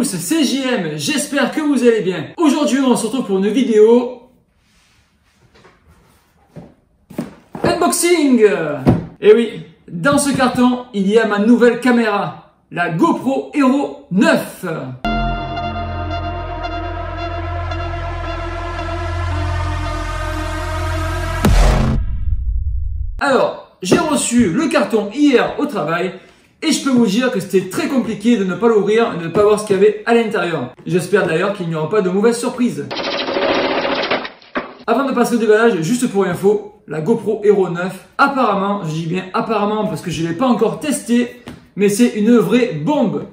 tous, c'est JM, j'espère que vous allez bien. Aujourd'hui on se retrouve pour une vidéo unboxing. Et oui, dans ce carton il y a ma nouvelle caméra, la GoPro Hero 9. Alors, j'ai reçu le carton hier au travail et je peux vous dire que c'était très compliqué de ne pas l'ouvrir et de ne pas voir ce qu'il y avait à l'intérieur. J'espère d'ailleurs qu'il n'y aura pas de mauvaises surprises. Avant de passer au déballage, juste pour info, la GoPro Hero 9, apparemment, je dis bien apparemment parce que je ne l'ai pas encore testé, mais c'est une vraie bombe.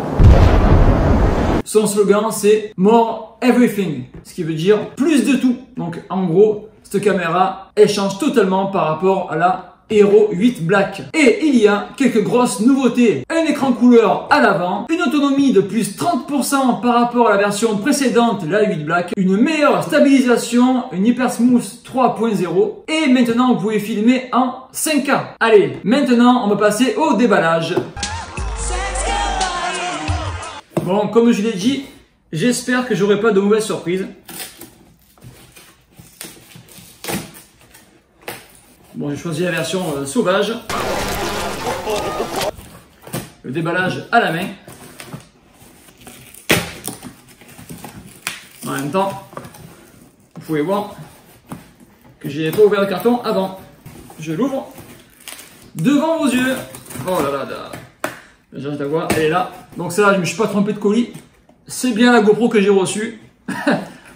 Son slogan c'est More Everything, ce qui veut dire plus de tout. Donc en gros, cette caméra, elle change totalement par rapport à la Hero 8 Black. Et il y a quelques grosses nouveautés. Un écran couleur à l'avant, une autonomie de plus 30% par rapport à la version précédente, la 8 Black, une meilleure stabilisation, une Hyper Smooth 3.0 et maintenant vous pouvez filmer en 5K. Allez, maintenant on va passer au déballage. Bon, comme je l'ai dit, j'espère que j'aurai pas de mauvaises surprises. Bon, j'ai choisi la version sauvage. Le déballage à la main. En même temps, vous pouvez voir que je n'ai pas ouvert le carton avant. Je l'ouvre devant vos yeux. Oh là là là. J'ai la voix, elle est là. Donc ça, je ne me suis pas trompé de colis. C'est bien la GoPro que j'ai reçue.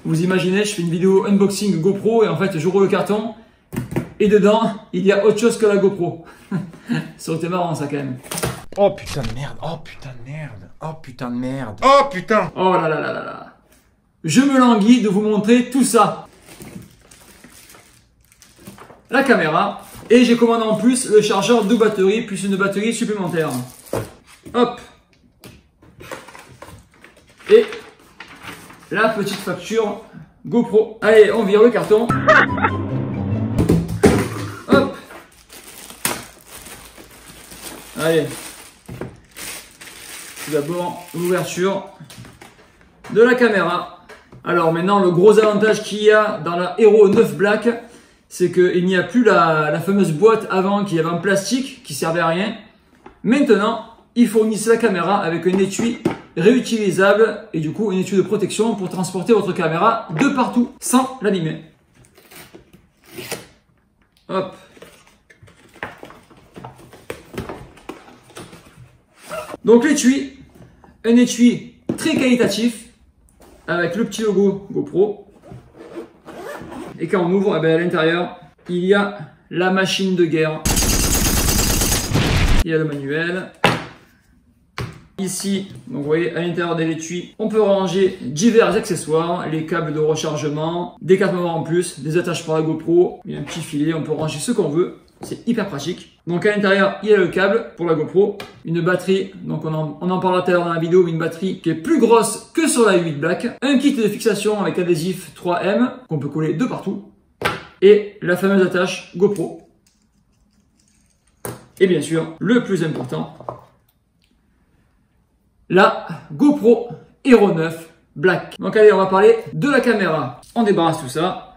Vous imaginez, je fais une vidéo unboxing GoPro et en fait, j'ouvre le carton. Et dedans, il y a autre chose que la GoPro. Ça aurait été marrant ça quand même. Oh putain de merde, oh putain de merde, oh putain de merde, oh putain. Oh là là là là là. Je me languis de vous montrer tout ça. La caméra. Et j'ai commandé en plus le chargeur de batterie, plus une batterie supplémentaire. Hop. Et la petite facture GoPro. Allez, on vire le carton. Hop. Allez. Tout d'abord, l'ouverture de la caméra. Alors maintenant, le gros avantage qu'il y a dans la Hero 9 Black, c'est qu'il n'y a plus la fameuse boîte avant qui avait en plastique, qui servait à rien. Maintenant, ils fournissent la caméra avec un étui réutilisable et du coup, un étui de protection pour transporter votre caméra de partout sans l'abîmer. Hop. Donc l'étui, un étui très qualitatif avec le petit logo GoPro. Et quand on ouvre, eh bien, à l'intérieur, il y a la machine de guerre. Il y a le manuel. Ici, donc vous voyez, à l'intérieur de l'étui, on peut ranger divers accessoires, les câbles de rechargement, des cartes mémoire en plus, des attaches pour la GoPro, il y a un petit filet, on peut ranger ce qu'on veut, c'est hyper pratique. Donc à l'intérieur, il y a le câble pour la GoPro, une batterie, donc on en parlera tout à l'heure dans la vidéo, mais une batterie qui est plus grosse que sur la 8 Black, un kit de fixation avec adhésif 3M qu'on peut coller de partout, et la fameuse attache GoPro. Et bien sûr, le plus important, la GoPro Hero 9 Black. Donc allez, on va parler de la caméra. On débarrasse tout ça.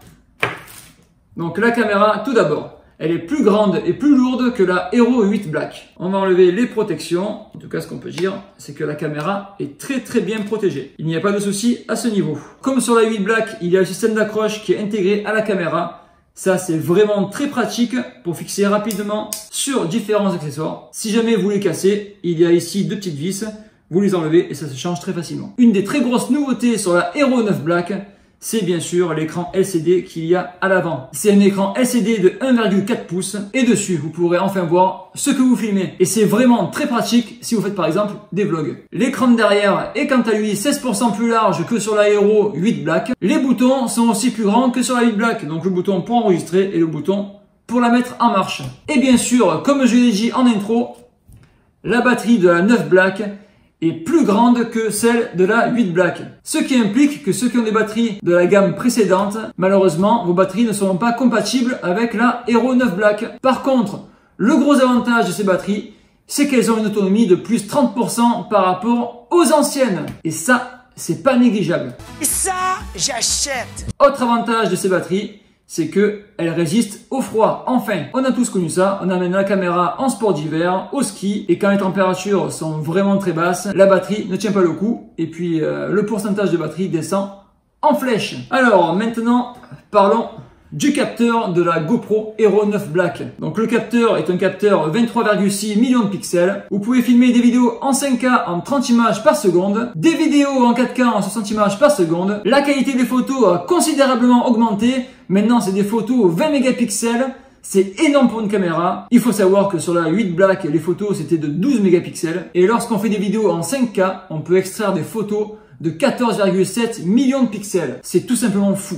Donc la caméra, tout d'abord, elle est plus grande et plus lourde que la Hero 8 Black. On va enlever les protections. En tout cas, ce qu'on peut dire, c'est que la caméra est très bien protégée. Il n'y a pas de souci à ce niveau. Comme sur la 8 Black, il y a le système d'accroche qui est intégré à la caméra. Ça, c'est vraiment très pratique pour fixer rapidement sur différents accessoires. Si jamais vous les cassez, il y a ici deux petites vis. Vous les enlevez et ça se change très facilement. Une des très grosses nouveautés sur la Hero 9 Black, c'est bien sûr l'écran LCD qu'il y a à l'avant. C'est un écran LCD de 1,4 pouces et dessus, vous pourrez enfin voir ce que vous filmez. Et c'est vraiment très pratique si vous faites par exemple des vlogs. L'écran derrière est quant à lui 16% plus large que sur la Hero 8 Black. Les boutons sont aussi plus grands que sur la 8 Black. Donc le bouton pour enregistrer et le bouton pour la mettre en marche. Et bien sûr, comme je l'ai dit en intro, la batterie de la 9 Black est plus grande que celle de la 8 Black. Ce qui implique que ceux qui ont des batteries de la gamme précédente, malheureusement, vos batteries ne seront pas compatibles avec la Hero 9 Black. Par contre, le gros avantage de ces batteries, c'est qu'elles ont une autonomie de plus 30% par rapport aux anciennes. Et ça, c'est pas négligeable. Et ça, j'achète. Autre avantage de ces batteries, c'est que elles résistent au froid. Enfin, on a tous connu ça, on amène la caméra en sport d'hiver, au ski, et quand les températures sont vraiment très basses, la batterie ne tient pas le coup, et puis le pourcentage de batterie descend en flèche. Alors maintenant, parlons du capteur de la GoPro Hero 9 Black. Donc le capteur est un capteur 23,6 millions de pixels. Vous pouvez filmer des vidéos en 5K en 30 images par seconde, des vidéos en 4K en 60 images par seconde. La qualité des photos a considérablement augmenté. Maintenant c'est des photos 20 mégapixels. C'est énorme pour une caméra. Il faut savoir que sur la 8 Black, les photos c'était de 12 mégapixels. Et lorsqu'on fait des vidéos en 5K, on peut extraire des photos de 14,7 millions de pixels. C'est tout simplement fou.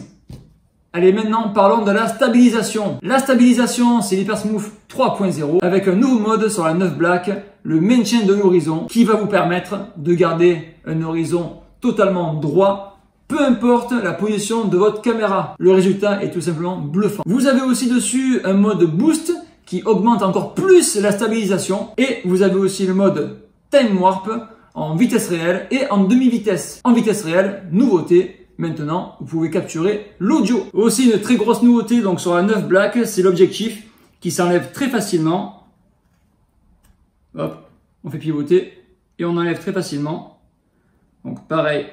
Allez, maintenant, parlons de la stabilisation. La stabilisation, c'est l'Hypersmooth 3.0 avec un nouveau mode sur la 9 Black, le maintien de l'horizon, qui va vous permettre de garder un horizon totalement droit, peu importe la position de votre caméra. Le résultat est tout simplement bluffant. Vous avez aussi dessus un mode boost qui augmente encore plus la stabilisation et vous avez aussi le mode time warp en vitesse réelle et en demi-vitesse. En vitesse réelle, nouveauté. Maintenant, vous pouvez capturer l'audio. Aussi, une très grosse nouveauté donc sur la 9 Black, c'est l'objectif qui s'enlève très facilement. Hop, on fait pivoter et on enlève très facilement. Donc pareil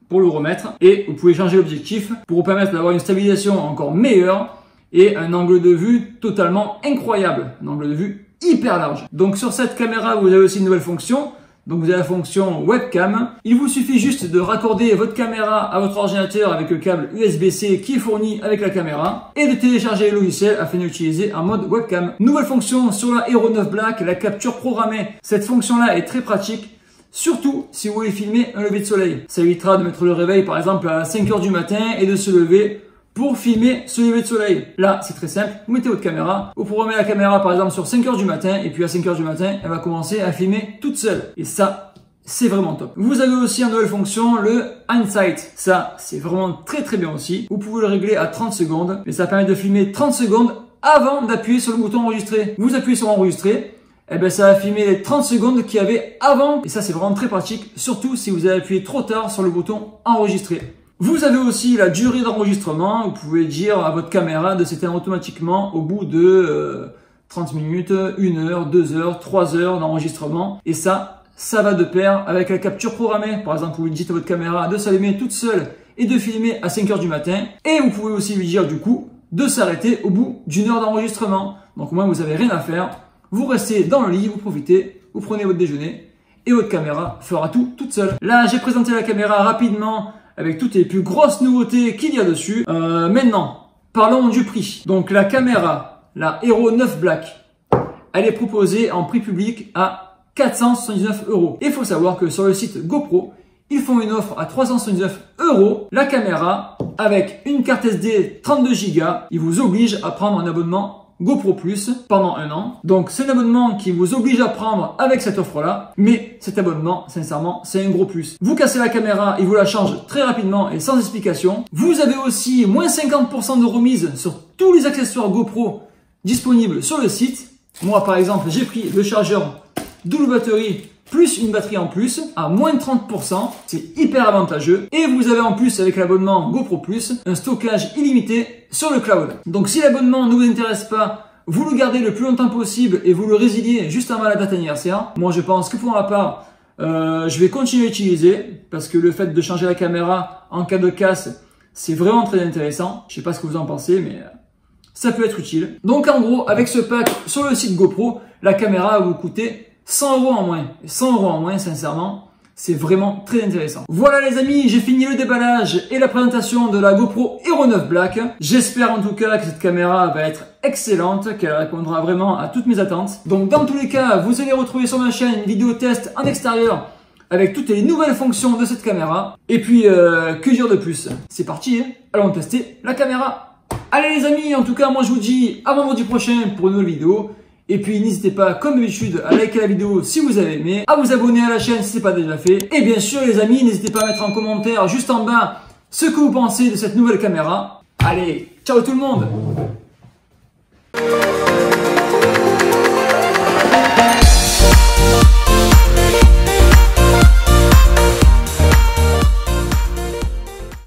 pour le remettre. Et vous pouvez changer l'objectif pour vous permettre d'avoir une stabilisation encore meilleure et un angle de vue totalement incroyable. Un angle de vue hyper large. Donc sur cette caméra, vous avez aussi une nouvelle fonction. Donc vous avez la fonction webcam. Il vous suffit juste de raccorder votre caméra à votre ordinateur avec le câble USB-C qui est fourni avec la caméra et de télécharger le logiciel afin d'utiliser en mode webcam. Nouvelle fonction sur la Hero 9 Black, la capture programmée. Cette fonction-là est très pratique, surtout si vous voulez filmer un lever de soleil. Ça évitera de mettre le réveil par exemple à 5 h du matin et de se lever pour filmer ce lever de soleil. Là, c'est très simple. Vous mettez votre caméra, vous programmez la caméra par exemple sur 5 h du matin et puis à 5 h du matin, elle va commencer à filmer toute seule. Et ça, c'est vraiment top. Vous avez aussi en nouvelle fonction le Hindsight. Ça, c'est vraiment très très bien aussi. Vous pouvez le régler à 30 secondes, mais ça permet de filmer 30 secondes avant d'appuyer sur le bouton enregistrer. Vous appuyez sur enregistrer, et bien ça va filmer les 30 secondes qu'il y avait avant. Et ça, c'est vraiment très pratique, surtout si vous avez appuyé trop tard sur le bouton enregistrer. Vous avez aussi la durée d'enregistrement. Vous pouvez dire à votre caméra de s'éteindre automatiquement au bout de 30 minutes, 1 heure, 2 heures, 3 heures d'enregistrement. Et ça va de pair avec la capture programmée. Par exemple, vous dites à votre caméra de s'allumer toute seule et de filmer à 5 h du matin. Et vous pouvez aussi lui dire du coup de s'arrêter au bout d'1 heure d'enregistrement. Donc au moins vous n'avez rien à faire. Vous restez dans le lit, vous profitez, vous prenez votre déjeuner et votre caméra fera tout toute seule. Là, j'ai présenté la caméra rapidement avec toutes les plus grosses nouveautés qu'il y a dessus. Maintenant, parlons du prix. Donc la caméra, la Hero 9 Black, elle est proposée en prix public à 479 €. Il faut savoir que sur le site GoPro, ils font une offre à 379 €. La caméra, avec une carte SD 32 Go, ils vous obligent à prendre un abonnement GoPro Plus pendant 1 an. Donc c'est un abonnement qui vous oblige à prendre avec cette offre-là. Mais cet abonnement, sincèrement, c'est un gros plus. Vous cassez la caméra, il vous la change très rapidement et sans explication. Vous avez aussi moins 50% de remise sur tous les accessoires GoPro disponibles sur le site. Moi, par exemple, j'ai pris le chargeur double batterie plus une batterie en plus à moins de 30%. C'est hyper avantageux. Et vous avez en plus avec l'abonnement GoPro Plus un stockage illimité sur le cloud. Donc si l'abonnement ne vous intéresse pas, vous le gardez le plus longtemps possible et vous le résiliez juste avant la date anniversaire. Moi je pense que pour ma part, je vais continuer à l'utiliser parce que le fait de changer la caméra en cas de casse, c'est vraiment très intéressant. Je sais pas ce que vous en pensez, mais ça peut être utile. Donc en gros, avec ce pack sur le site GoPro, la caméra va vous coûter 100 € en moins. 100 € en moins, sincèrement, c'est vraiment très intéressant. Voilà les amis, j'ai fini le déballage et la présentation de la GoPro Hero 9 Black. J'espère en tout cas que cette caméra va être excellente, qu'elle répondra vraiment à toutes mes attentes. Donc dans tous les cas, vous allez retrouver sur ma chaîne une vidéo test en extérieur avec toutes les nouvelles fonctions de cette caméra. Et puis, que dire de plus? C'est parti, hein, allons tester la caméra. Allez les amis, en tout cas, moi je vous dis à vendredi prochain pour une nouvelle vidéo. Et puis n'hésitez pas, comme d'habitude, à liker la vidéo si vous avez aimé, à vous abonner à la chaîne si ce n'est pas déjà fait. Et bien sûr les amis, n'hésitez pas à mettre en commentaire juste en bas ce que vous pensez de cette nouvelle caméra. Allez, ciao tout le monde!